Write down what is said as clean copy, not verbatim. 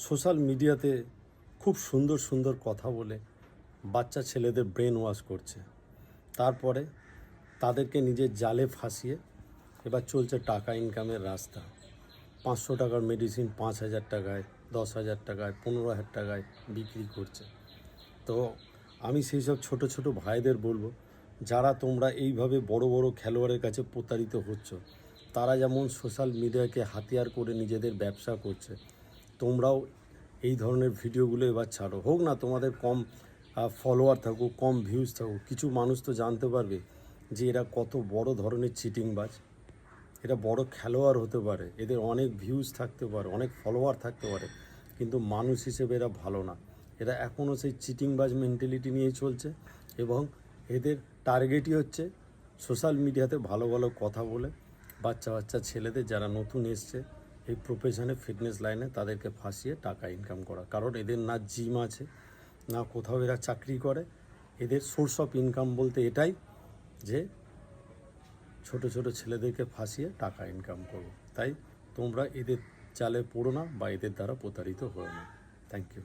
Social মিডিয়াতে খুব সুন্দর সুন্দর কথা বলে বাচ্চা ছেলেদের ব্রেন ওয়াশ করছে। তারপরে তাদেরকে নিজের জালে ফাঁসিয়ে এবার চলছে টাকা ইনকামের রাস্তা। 500 টাকার মেডিসিন 5,000 টাকায়, 10,000 টাকায়, 15,000 টাকায় বিক্রি করছে। তো আমি সেই সব ছোটো ছোটো ভাইদের বলবো, যারা তোমরা এইভাবে বড় বড় খেলোয়াড়ের কাছে প্রতারিত হচ্ছ, তারা যেমন সোশ্যাল মিডিয়াকে হাতিয়ার করে নিজেদের ব্যবসা করছে, তোমরাও এই ধরনের ভিডিওগুলো এবার ছাড়ো। হোক না তোমাদের কম ফলোয়ার থাকুক, কম ভিউজ থাকুক, কিছু মানুষ তো জানতে পারবে যে এরা কত বড় ধরনের চিটিংবাজ। এরা বড় খেলোয়াড় হতে পারে, এদের অনেক ভিউজ থাকতে পারে, অনেক ফলোয়ার থাকতে পারে, কিন্তু মানুষ হিসেবে এরা ভালো না। এরা এখনও সেই চিটিংবাজ মেন্টালিটি নিয়ে চলছে এবং এদের টার্গেটই হচ্ছে সোশ্যাল মিডিয়াতে ভালো ভালো কথা বলে বাচ্চা বাচ্চা ছেলেদের যারা নতুন এসছে এই প্রফেশনে, ফিটনেস লাইনে, তাদেরকে ফাঁসিয়ে টাকা ইনকাম করা। কারণ এদের না জিম আছে, না কোথাও এরা চাকরি করে। এদের সোর্স অফ ইনকাম বলতে এটাই যে ছোট ছোট ছেলেদেরকে ফাঁসিয়ে টাকা ইনকাম করবো। তাই তোমরা এদের জালে পড়ো না বা এদের দ্বারা প্রতারিত হও না। Thank you.